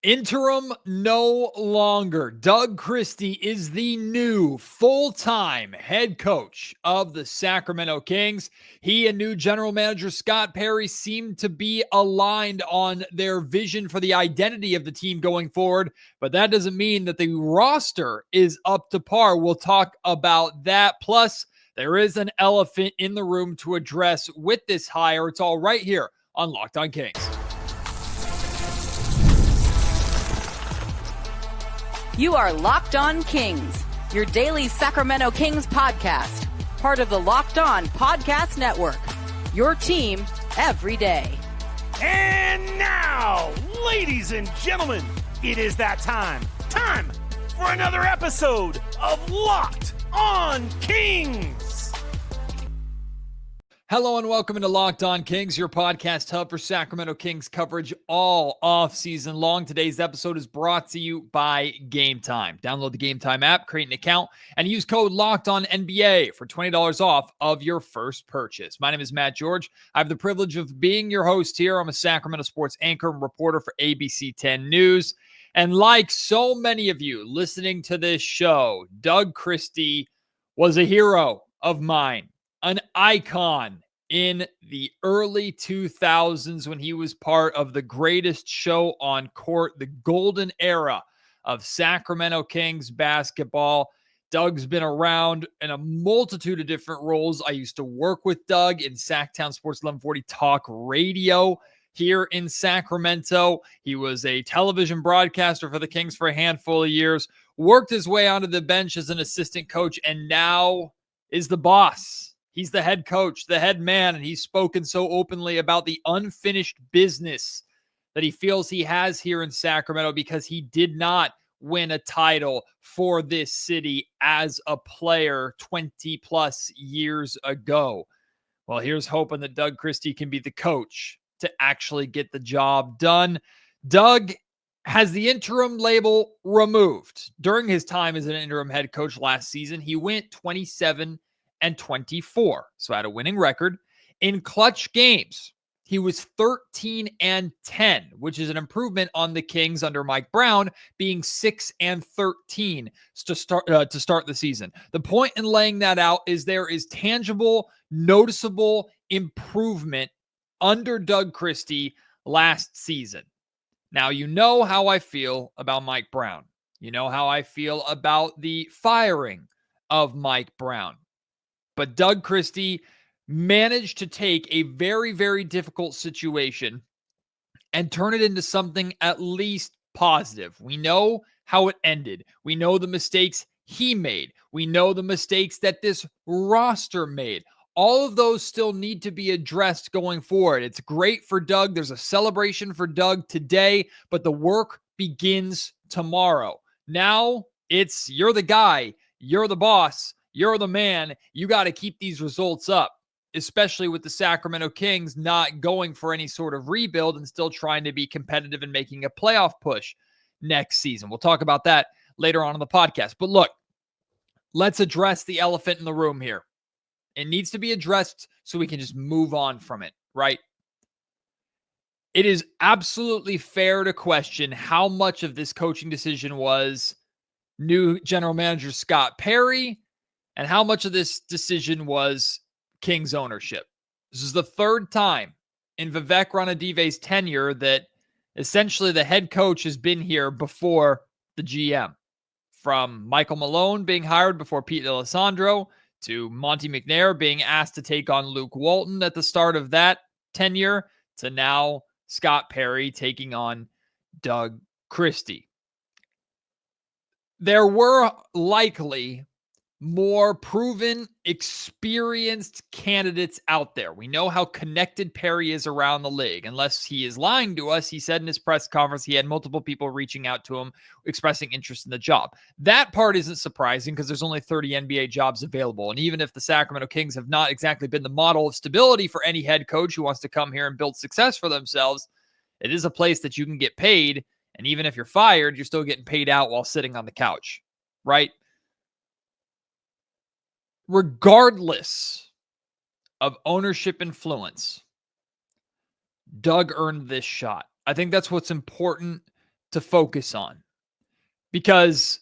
Interim no longer. Doug Christie is the new full-time head coach of the Sacramento Kings. He and new general manager Scott Perry seem to be aligned on their vision for the identity of the team going forward, but that doesn't mean that the roster is up to par. We'll talk about that. Plus, there is an elephant in the room to address with this hire. It's all right here on Locked On Kings. You are Locked On Kings, your daily Sacramento Kings podcast, part of the Locked On Podcast Network, your team every day. And now, ladies and gentlemen, it is that time for another episode of Locked On Kings. Hello and welcome into Locked On Kings, your podcast hub for Sacramento Kings coverage all off-season long. Today's episode is brought to you by Game Time. Download the Game Time app, create an account, and use code LOCKEDONNBA for $20 off of your first purchase. My name is Matt George. I have the privilege of being your host here. I'm a Sacramento sports anchor and reporter for ABC 10 News. And like so many of you listening to this show, Doug Christie was a hero of mine. An icon in the early 2000s when he was part of the greatest show on court, the golden era of Sacramento Kings basketball. Doug's been around in a multitude of different roles. I used to work with Doug in Sacktown Sports 1140 Talk Radio here in Sacramento. He was a television broadcaster for the Kings for a handful of years, worked his way onto the bench as an assistant coach, and now is the boss. He's the head coach, the head man, and he's spoken so openly about the unfinished business that he feels he has here in Sacramento because he did not win a title for this city as a player 20 plus years ago. Well, here's hoping that Doug Christie can be the coach to actually get the job done. Doug has the interim label removed. During his time as an interim head coach last season, he went 27-24, so had a winning record. In clutch games, he was 13-10, which is an improvement on the Kings under Mike Brown being 6-13 to start the season. The point in laying that out is there is tangible, noticeable improvement under Doug Christie last season. Now, you know how I feel about Mike Brown. You know how I feel about the firing of Mike Brown. But Doug Christie managed to take a very, very difficult situation and turn it into something at least positive. We know how it ended. We know the mistakes he made. We know the mistakes that this roster made. All of those still need to be addressed going forward. It's great for Doug. There's a celebration for Doug today, but the work begins tomorrow. Now it's you're the guy, you're the boss, you're the man. You got to keep these results up, especially with the Sacramento Kings not going for any sort of rebuild and still trying to be competitive and making a playoff push next season. We'll talk about that later on in the podcast. But look, let's address the elephant in the room here. It needs to be addressed so we can just move on from it, right? It is absolutely fair to question how much of this coaching decision was new general manager Scott Perry and how much of this decision was Kings ownership. This is the third time in Vivek Ranadive's tenure that essentially the head coach has been here before the GM. From Michael Malone being hired before Pete D'Alessandro to Monty McNair being asked to take on Luke Walton at the start of that tenure to now Scott Perry taking on Doug Christie. There were likely more proven, experienced candidates out there. We know how connected Perry is around the league. Unless he is lying to us, he said in his press conference he had multiple people reaching out to him, expressing interest in the job. That part isn't surprising because there's only 30 NBA jobs available. And even if the Sacramento Kings have not exactly been the model of stability for any head coach who wants to come here and build success for themselves, it is a place that you can get paid. And even if you're fired, you're still getting paid out while sitting on the couch, right? Regardless of ownership influence, Doug earned this shot. I think that's what's important to focus on. Because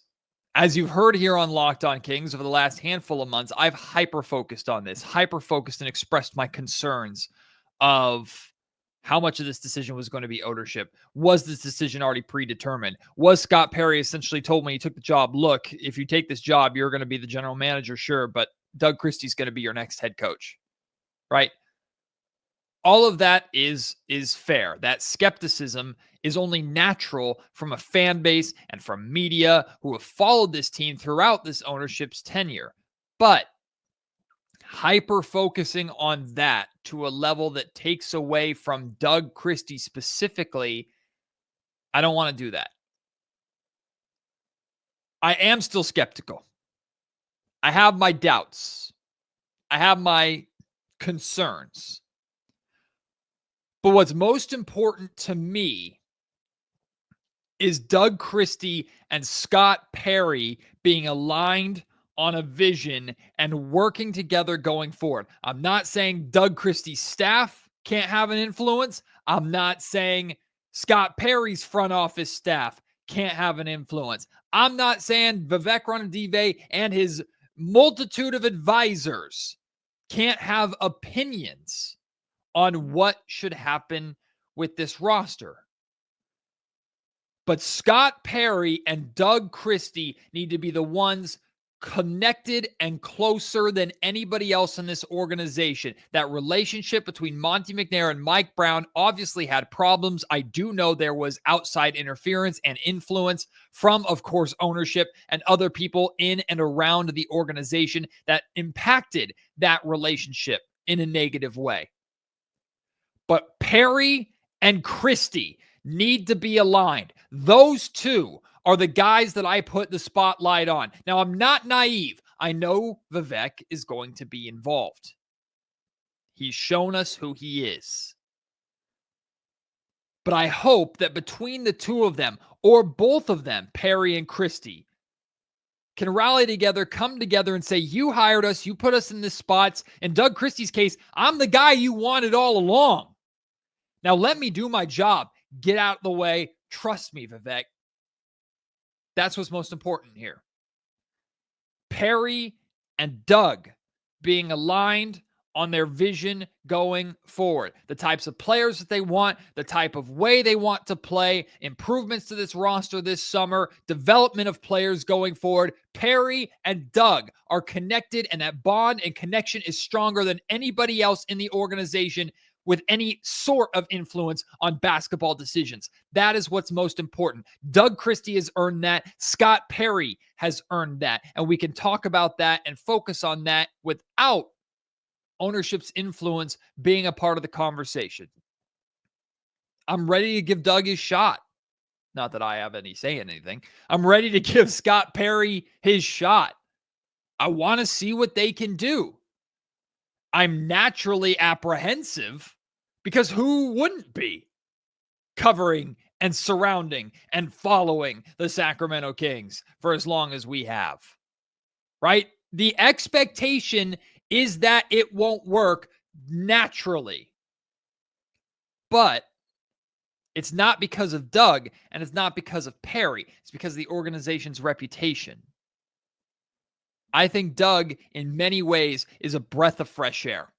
as you've heard here on Locked On Kings over the last handful of months, I've hyper-focused on this, hyper-focused and expressed my concerns of how much of this decision was going to be ownership. Was this decision already predetermined? Was Scott Perry essentially told when he took the job, look, if you take this job, you're going to be the general manager, sure, but Doug Christie's going to be your next head coach, right? All of that is fair. That skepticism is only natural from a fan base and from media who have followed this team throughout this ownership's tenure. But hyper-focusing on that to a level that takes away from Doug Christie specifically, I don't want to do that. I am still skeptical. I have my doubts. I have my concerns. But what's most important to me is Doug Christie and Scott Perry being aligned on a vision and working together going forward. I'm not saying Doug Christie's staff can't have an influence. I'm not saying Scott Perry's front office staff can't have an influence. I'm not saying Vivek Ranadive and his multitude of advisors can't have opinions on what should happen with this roster. But Scott Perry and Doug Christie need to be the ones connected and closer than anybody else in this organization. That relationship between Monty McNair and Mike Brown obviously had problems. I do know there was outside interference and influence from, of course, ownership and other people in and around the organization that impacted that relationship in a negative way. But Perry and Christie need to be aligned. Those two are the guys that I put the spotlight on. Now, I'm not naive. I know Vivek is going to be involved. He's shown us who he is. But I hope that between the two of them, or both of them, Perry and Christie, can rally together, come together and say, you hired us, you put us in this spots. In Doug Christie's case, I'm the guy you wanted all along. Now let me do my job. Get out of the way. Trust me, Vivek. That's what's most important here. Perry and Doug being aligned on their vision going forward. The types of players that they want, the type of way they want to play, improvements to this roster this summer, development of players going forward. Perry and Doug are connected, and that bond and connection is stronger than anybody else in the organization with any sort of influence on basketball decisions. That is what's most important. Doug Christie has earned that. Scott Perry has earned that. And we can talk about that and focus on that without ownership's influence being a part of the conversation. I'm ready to give Doug his shot. Not that I have any say in anything. I'm ready to give Scott Perry his shot. I want to see what they can do. I'm naturally apprehensive because who wouldn't be covering and surrounding and following the Sacramento Kings for as long as we have, right? The expectation is that it won't work naturally, but it's not because of Doug and it's not because of Perry. It's because of the organization's reputation. I think Doug, in many ways, is a breath of fresh air.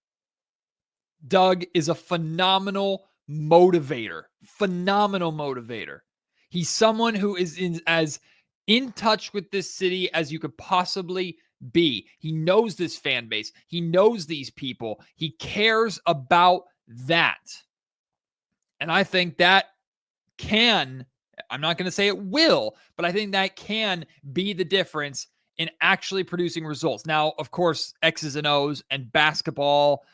Doug is a phenomenal motivator. Phenomenal motivator. He's someone who is as in touch with this city as you could possibly be. He knows this fan base. He knows these people. He cares about that. And I think that can, I'm not going to say it will, but I think that can be the difference in actually producing results. Now, of course, X's and O's and basketball,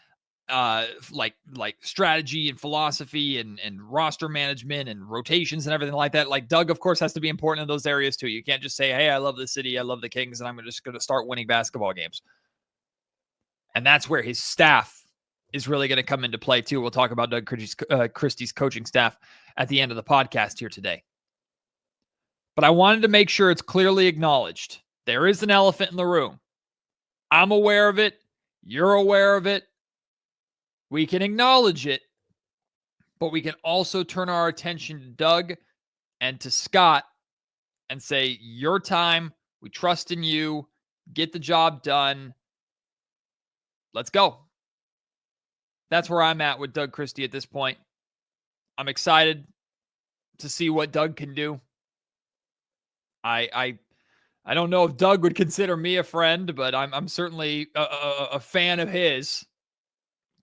like strategy and philosophy and roster management and rotations and everything like that. Like Doug, of course, has to be important in those areas too. You can't just say, hey, I love the city, I love the Kings, and I'm just going to start winning basketball games. And that's where his staff is really going to come into play too. We'll talk about Doug Christie's coaching staff at the end of the podcast here today. But I wanted to make sure it's clearly acknowledged. There is an elephant in the room. I'm aware of it. You're aware of it. We can acknowledge it, but we can also turn our attention to Doug and to Scott and say, your time, we trust in you, get the job done. Let's go. That's where I'm at with Doug Christie at this point. I'm excited to see what Doug can do. I don't know if Doug would consider me a friend, but I'm certainly a fan of his.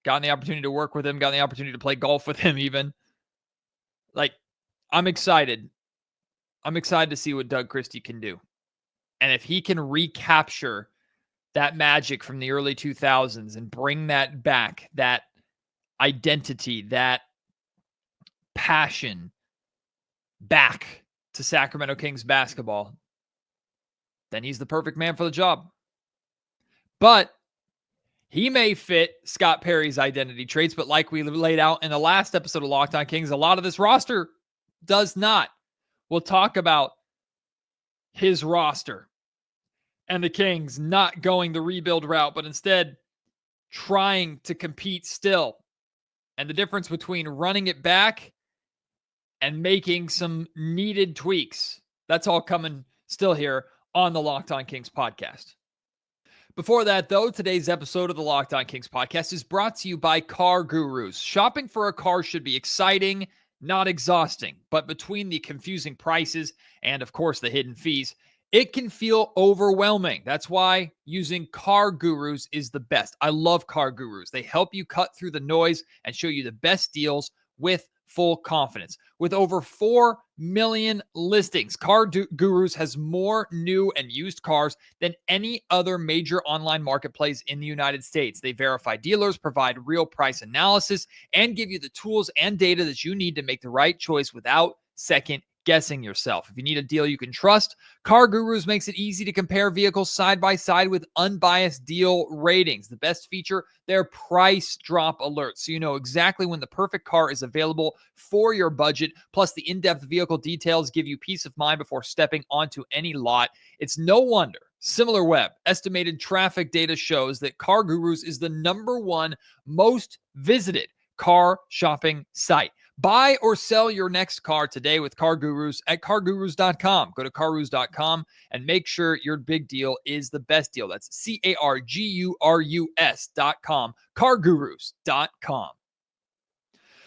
Gotten the opportunity to work with him, gotten the opportunity to play golf with him even. Like, I'm excited. I'm excited to see what Doug Christie can do. And if he can recapture that magic from the early 2000s and bring that back, that identity, that passion back to Sacramento Kings basketball, then he's the perfect man for the job. But he may fit Scott Perry's identity traits, but like we laid out in the last episode of Locked On Kings, a lot of this roster does not. We'll talk about his roster and the Kings not going the rebuild route, but instead trying to compete still. And the difference between running it back and making some needed tweaks. That's all coming still here on the Locked On Kings podcast. Before that, though, today's episode of the Locked On Kings podcast is brought to you by CarGurus. Shopping for a car should be exciting, not exhausting. But between the confusing prices and, of course, the hidden fees, it can feel overwhelming. That's why using CarGurus is the best. I love CarGurus. They help you cut through the noise and show you the best deals with full confidence. With over 4 million listings, CarGurus has more new and used cars than any other major online marketplace in the United States. They verify dealers, provide real price analysis, and give you the tools and data that you need to make the right choice without second guessing yourself. If you need a deal you can trust, CarGurus makes it easy to compare vehicles side by side with unbiased deal ratings. The best feature, their price drop alerts, so you know exactly when the perfect car is available for your budget. Plus, the in-depth vehicle details give you peace of mind before stepping onto any lot. It's no wonder SimilarWeb estimated traffic data shows that CarGurus is the #1 most visited car shopping site. Buy or sell your next car today with CarGurus at CarGurus.com. Go to CarGurus.com and make sure your big deal is the best deal. That's CarGurus.com. CarGurus.com.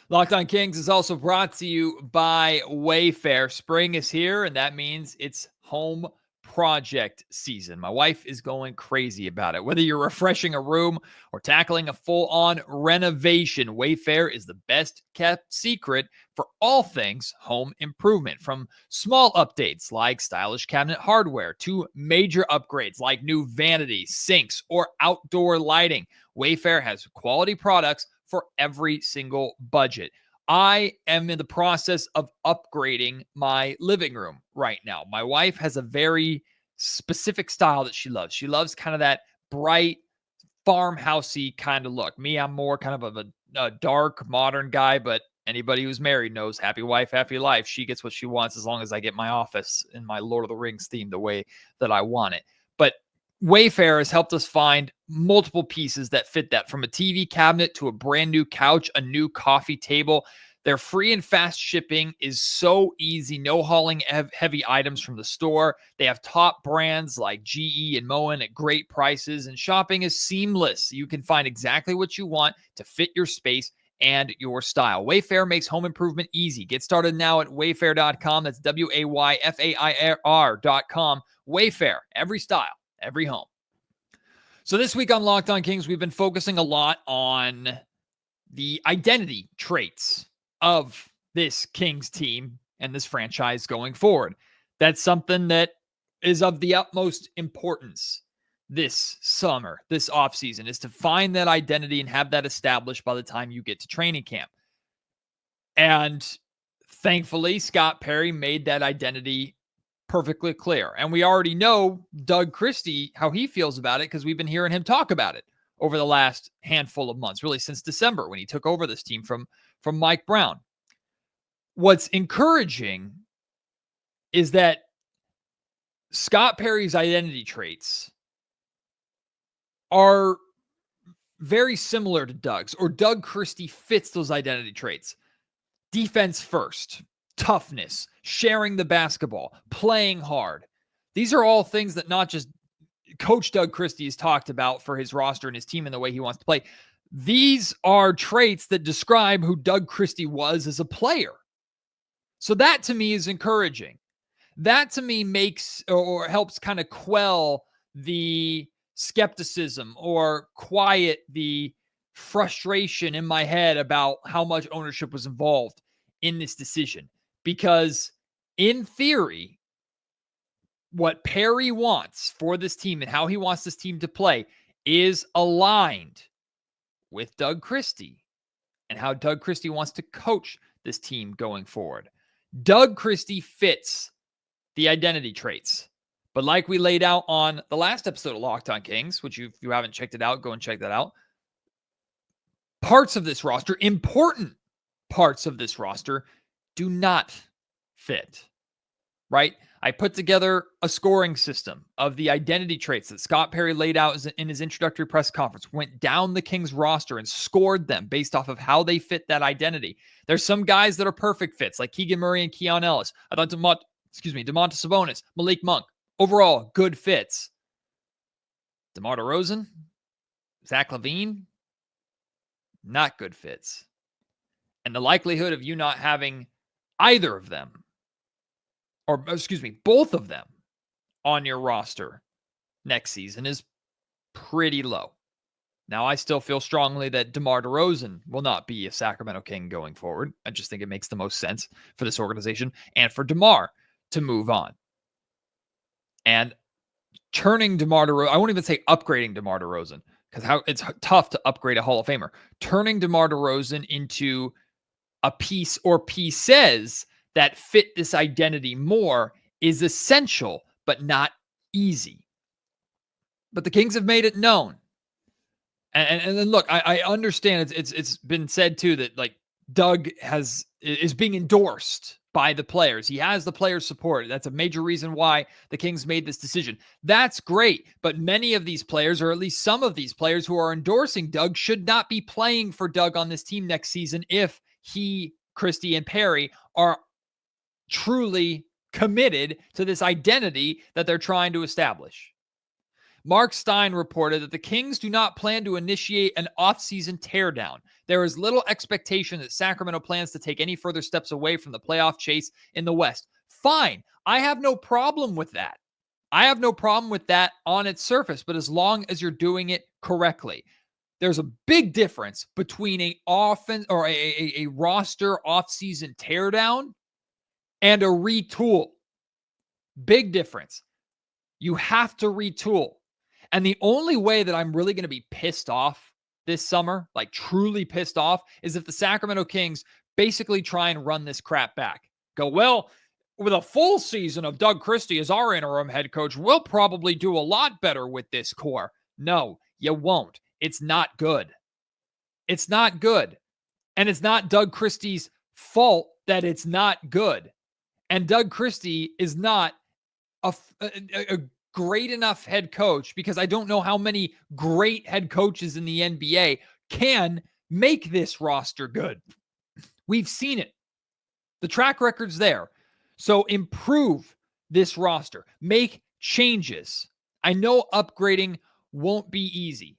Locked On Kings is also brought to you by Wayfair. Spring is here, and that means it's home project season. My wife is going crazy about it. Whether you're refreshing a room or tackling a full-on renovation, Wayfair is the best kept secret for all things home improvement. From small updates like stylish cabinet hardware to major upgrades like new vanities, sinks, or outdoor lighting, Wayfair has quality products for every single budget. I am in the process of upgrading my living room right now. My wife has a very specific style that she loves. She loves kind of that bright, farmhousey kind of look. Me, I'm more kind of a dark, modern guy, but anybody who's married knows happy wife, happy life. She gets what she wants as long as I get my office in my Lord of the Rings theme the way that I want it. But Wayfair has helped us find multiple pieces that fit that, from a TV cabinet to a brand new couch, a new coffee table. Their free and fast shipping is so easy. No hauling heavy items from the store. They have top brands like GE and Moen at great prices, and shopping is seamless. You can find exactly what you want to fit your space and your style. Wayfair makes home improvement easy. Get started now at Wayfair.com. That's WAYFAIR.com. Wayfair, every style, every home. So this week on Locked On Kings, we've been focusing a lot on the identity traits of this Kings team and this franchise going forward. That's something that is of the utmost importance this summer, this offseason, is to find that identity and have that established by the time you get to training camp. And thankfully, Scott Perry made that identity perfectly clear. And we already know Doug Christie, how he feels about it, because we've been hearing him talk about it over the last handful of months, really since December when he took over this team from Mike Brown. What's encouraging is that Scott Perry's identity traits are very similar to Doug's, or Doug Christie fits those identity traits. Defense first. toughness, sharing the basketball, playing hard. These are all things that not just Coach Doug Christie has talked about for his roster and his team and the way he wants to play. These are traits that describe who Doug Christie was as a player. So that to me is encouraging. That to me makes or helps kind of quell the skepticism or quiet the frustration in my head about how much ownership was involved in this decision. Because in theory, what Perry wants for this team and how he wants this team to play is aligned with Doug Christie and how Doug Christie wants to coach this team going forward. Doug Christie fits the identity traits. But like we laid out on the last episode of Locked On Kings, which if you haven't checked it out, go and check that out. Parts of this roster, important parts of this roster, do not fit, right? I put together a scoring system of the identity traits that Scott Perry laid out in his introductory press conference, went down the Kings roster and scored them based off of how they fit that identity. There's some guys that are perfect fits, like Keegan Murray and Keon Ellis. I thought Domantas Sabonis, Malik Monk, overall good fits. DeMar DeRozan, Zach LaVine, not good fits. And the likelihood of you not having either of them, both of them on your roster next season is pretty low. Now, I still feel strongly that DeMar DeRozan will not be a Sacramento King going forward. I just think it makes the most sense for this organization and for DeMar to move on. And turning DeMar DeRozan, I won't even say upgrading DeMar DeRozan, because it's tough to upgrade a Hall of Famer. Turning DeMar DeRozan into a piece or pieces that fit this identity more is essential, but not easy. But the Kings have made it known. And then look, I understand it's been said too that like Doug is being endorsed by the players. He has the players' support. That's a major reason why the Kings made this decision. That's great, but many of these players, or at least some of these players who are endorsing Doug, should not be playing for Doug on this team next season if he, Christie, and Perry are truly committed to this identity that they're trying to establish. Mark Stein reported that the Kings do not plan to initiate an offseason teardown. There is little expectation that Sacramento plans to take any further steps away from the playoff chase in the West. Fine. I have no problem with that. I have no problem with that on its surface, but as long as you're doing it correctly. There's a big difference between a roster offseason teardown and a retool. Big difference. You have to retool. And the only way that I'm really going to be pissed off this summer, like truly pissed off, is if the Sacramento Kings basically try and run this crap back. Go, well, with a full season of Doug Christie as our interim head coach, we'll probably do a lot better with this core. No, you won't. It's not good. It's not good. And it's not Doug Christie's fault that it's not good. And Doug Christie is not a great enough head coach, because I don't know how many great head coaches in the NBA can make this roster good. We've seen it. The track record's there. So improve this roster. Make changes. I know upgrading won't be easy,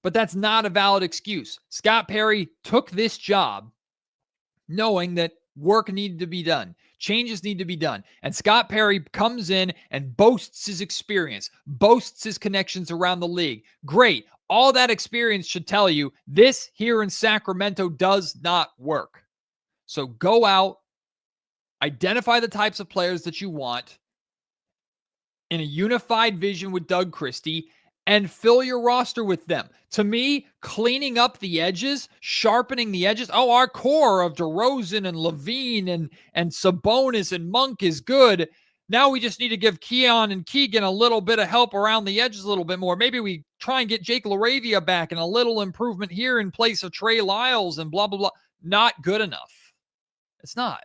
but that's not a valid excuse. Scott Perry took this job knowing that work needed to be done. Changes need to be done. And Scott Perry comes in and boasts his experience, boasts his connections around the league. Great. All that experience should tell you this here in Sacramento does not work. So go out, identify the types of players that you want in a unified vision with Doug Christie, and fill your roster with them. To me, cleaning up the edges, sharpening the edges. Oh, our core of DeRozan and LaVine and Sabonis and Monk is good. Now we just need to give Keon and Keegan a little bit of help around the edges a little bit more. Maybe we try and get Jake LaRavia back and a little improvement here in place of Trey Lyles and blah, blah, blah. Not good enough. It's not.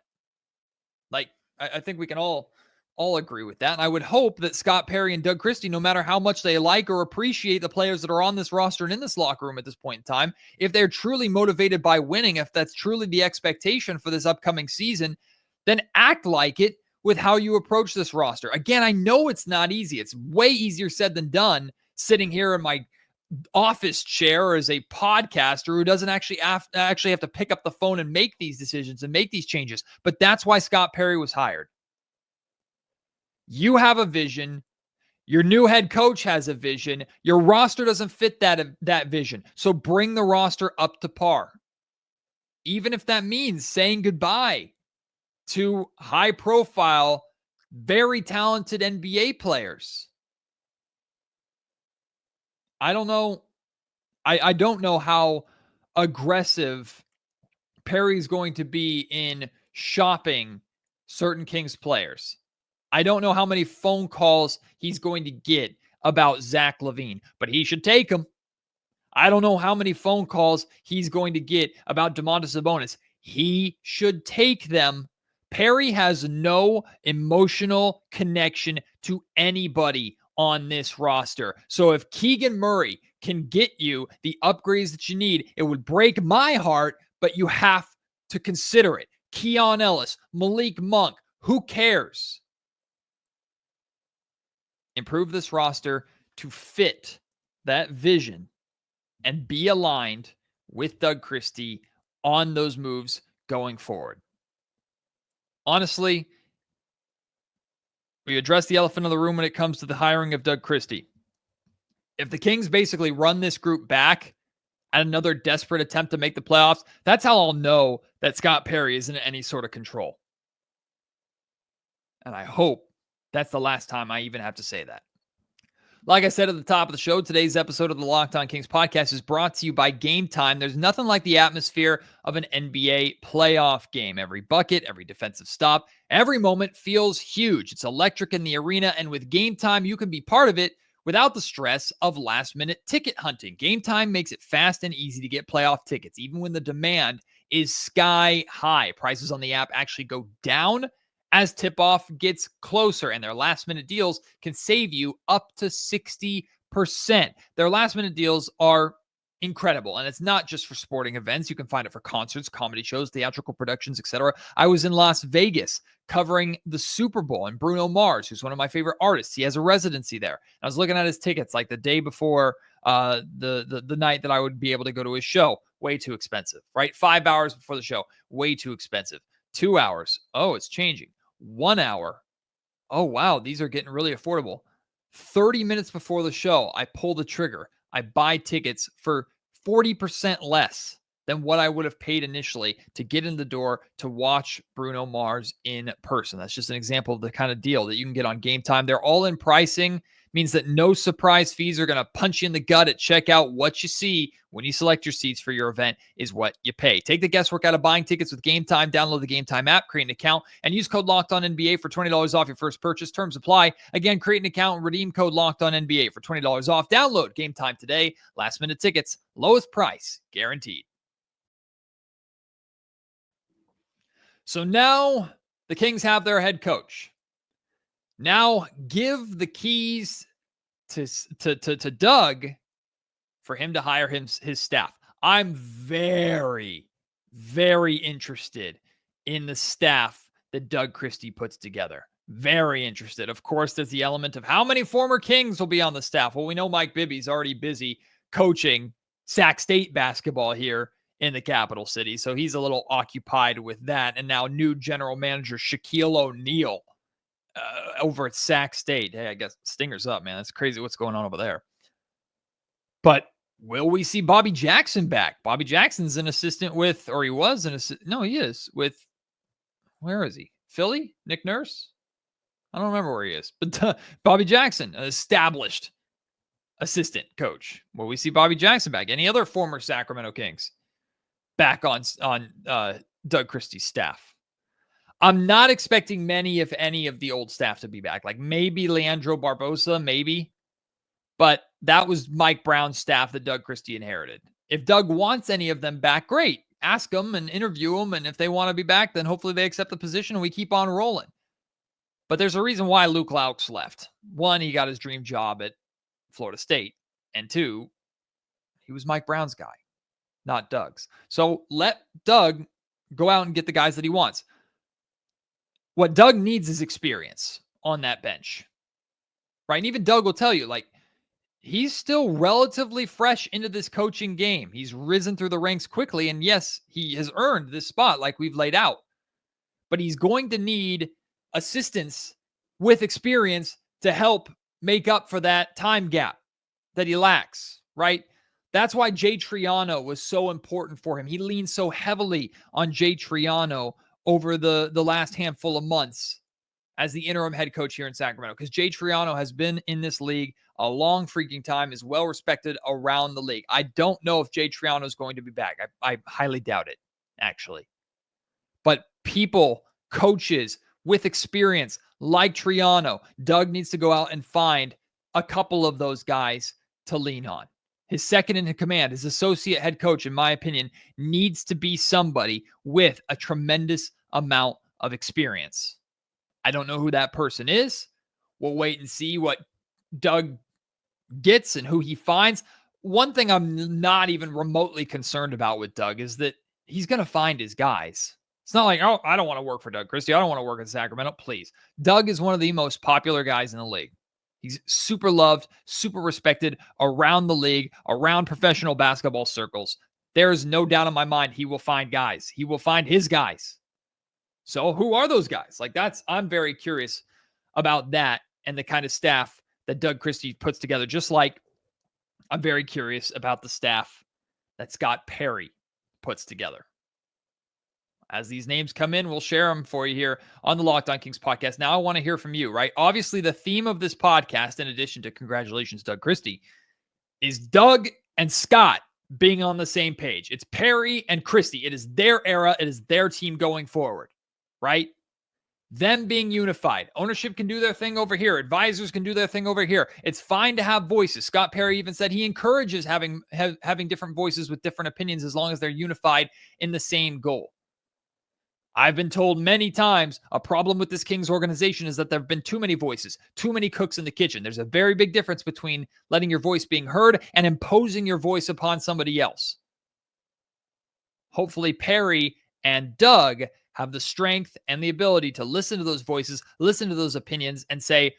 Like, I think we can all all agree with that. And I would hope that Scott Perry and Doug Christie, no matter how much they like or appreciate the players that are on this roster and in this locker room at this point in time, if they're truly motivated by winning, if that's truly the expectation for this upcoming season, then act like it with how you approach this roster. Again, I know it's not easy. It's way easier said than done sitting here in my office chair as a podcaster who doesn't actually have to pick up the phone and make these decisions and make these changes. But that's why Scott Perry was hired. You have a vision. Your new head coach has a vision. Your roster doesn't fit that vision. So bring the roster up to par. Even if that means saying goodbye to high-profile, very talented NBA players. I don't know. I don't know how aggressive Perry's going to be in shopping certain Kings players. I don't know how many phone calls he's going to get about Zach LaVine, but he should take them. I don't know how many phone calls he's going to get about Domantas Sabonis. He should take them. Perry has no emotional connection to anybody on this roster. So if Keegan Murray can get you the upgrades that you need, it would break my heart, but you have to consider it. Keon Ellis, Malik Monk, who cares? Improve this roster to fit that vision and be aligned with Doug Christie on those moves going forward. Honestly, we address the elephant in the room when it comes to the hiring of Doug Christie. If the Kings basically run this group back at another desperate attempt to make the playoffs, that's how I'll know that Scott Perry isn't in any sort of control. And I hope that's the last time I even have to say that. Like I said at the top of the show, today's episode of the Locked On Kings podcast is brought to you by Game Time. There's nothing like the atmosphere of an NBA playoff game. Every bucket, every defensive stop, every moment feels huge. It's electric in the arena, and with Game Time, you can be part of it without the stress of last-minute ticket hunting. Game Time makes it fast and easy to get playoff tickets, even when the demand is sky high. Prices on the app actually go down as tip-off gets closer, and their last-minute deals can save you up to 60%. Their last-minute deals are incredible, and it's not just for sporting events. You can find it for concerts, comedy shows, theatrical productions, etc. I was in Las Vegas covering the Super Bowl, and Bruno Mars, who's one of my favorite artists, he has a residency there. I was looking at his tickets like the day before the night that I would be able to go to his show. Way too expensive, right? 5 hours before the show, way too expensive. 2 hours, oh, it's changing. 1 hour, oh, wow, these are getting really affordable. 30 minutes before the show, I pull the trigger. I buy tickets for 40% less than what I would have paid initially to get in the door to watch Bruno Mars in person. That's just an example of the kind of deal that you can get on Game Time. They're all in pricing, means that no surprise fees are going to punch you in the gut at checkout. What you see when you select your seats for your event is what you pay. Take the guesswork out of buying tickets with Game Time. Download the Game Time app, create an account, and use code LOCKEDONNBA for $20 off your first purchase. Terms apply. Again, create an account and redeem code LOCKEDONNBA for $20 off. Download Game Time today. Last minute tickets, lowest price guaranteed. So now the Kings have their head coach. Now give the keys to Doug for him to hire his staff. I'm very, very interested in the staff that Doug Christie puts together. Very interested. Of course, there's the element of how many former Kings will be on the staff. Well, we know Mike Bibby's already busy coaching Sac State basketball here in the capital city, so he's a little occupied with that. And now new general manager Shaquille O'Neal over at Sac State. Hey, I guess Stinger's up, man. That's crazy what's going on over there. But will we see Bobby Jackson back? Bobby Jackson's an assistant with, or he was an assistant. No, he is with, where is he? Philly? Nick Nurse? I don't remember where he is. But Bobby Jackson, an established assistant coach. Will we see Bobby Jackson back? Any other former Sacramento Kings back on Doug Christie's staff? I'm not expecting many, if any, of the old staff to be back. Like maybe Leandro Barbosa, maybe. But that was Mike Brown's staff that Doug Christie inherited. If Doug wants any of them back, great. Ask them and interview them. And if they want to be back, then hopefully they accept the position and we keep on rolling. But there's a reason why Luke Laux left. One, he got his dream job at Florida State. And two, he was Mike Brown's guy, not Doug's. So let Doug go out and get the guys that he wants. What Doug needs is experience on that bench, right? And even Doug will tell you, like, he's still relatively fresh into this coaching game. He's risen through the ranks quickly. And yes, he has earned this spot like we've laid out. But he's going to need assistance with experience to help make up for that time gap that he lacks, right? That's why Jay Triano was so important for him. He leaned so heavily on Jay Triano over the last handful of months as the interim head coach here in Sacramento, because Jay Triano has been in this league a long freaking time, is well respected around the league. I don't know if Jay Triano is going to be back. I highly doubt it, actually. But people, coaches with experience like Triano, Doug needs to go out and find a couple of those guys to lean on. His second in command, his associate head coach, in my opinion, needs to be somebody with a tremendous amount of experience. I don't know who that person is. We'll wait and see what Doug gets and who he finds. One thing I'm not even remotely concerned about with Doug is that he's going to find his guys. It's not like, oh, I don't want to work for Doug Christie. I don't want to work in Sacramento. Please. Doug is one of the most popular guys in the league. He's super loved, super respected around the league, around professional basketball circles. There is no doubt in my mind he will find guys. He will find his guys. So who are those guys? Like, I'm very curious about that and the kind of staff that Doug Christie puts together, just like I'm very curious about the staff that Scott Perry puts together. As these names come in, we'll share them for you here on the Locked On Kings podcast. Now I want to hear from you, right? Obviously, the theme of this podcast, in addition to congratulations, Doug Christie, is Doug and Scott being on the same page. It's Perry and Christie. It is their era. It is their team going forward, right? Them being unified. Ownership can do their thing over here. Advisors can do their thing over here. It's fine to have voices. Scott Perry even said he encourages having different voices with different opinions as long as they're unified in the same goal. I've been told many times a problem with this Kings organization is that there have been too many voices, too many cooks in the kitchen. There's a very big difference between letting your voice being heard and imposing your voice upon somebody else. Hopefully Perry and Doug have the strength and the ability to listen to those voices, listen to those opinions, and say,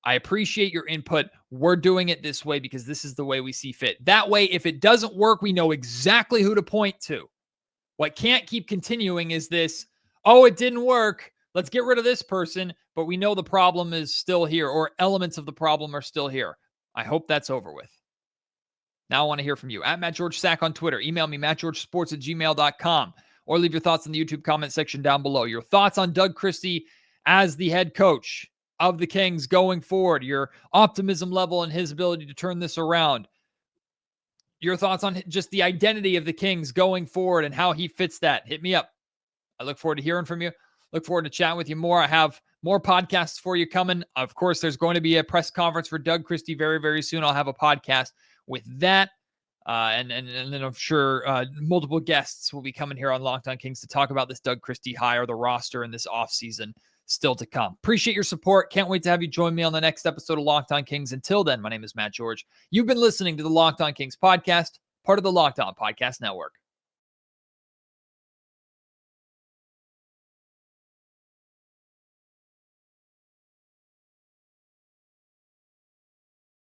I appreciate your input. We're doing it this way because this is the way we see fit. That way, if it doesn't work, we know exactly who to point to. What can't keep continuing is this, oh, it didn't work. Let's get rid of this person, but we know the problem is still here, or elements of the problem are still here. I hope that's over with. Now I want to hear from you. At Matt George Sack on Twitter. Email me, mattgeorgesports@gmail.com, or leave your thoughts in the YouTube comment section down below. Your thoughts on Doug Christie as the head coach of the Kings going forward. Your optimism level and his ability to turn this around. Your thoughts on just the identity of the Kings going forward and how he fits that. Hit me up. I look forward to hearing from you. Look forward to chatting with you more. I have more podcasts for you coming. Of course, there's going to be a press conference for Doug Christie very, very soon. I'll have a podcast with that. And then I'm sure multiple guests will be coming here on Locked On Kings to talk about this Doug Christie hire, the roster, and this offseason still to come. Appreciate your support. Can't wait to have you join me on the next episode of Locked On Kings. Until then, my name is Matt George. You've been listening to the Locked On Kings podcast, part of the Locked On Podcast Network.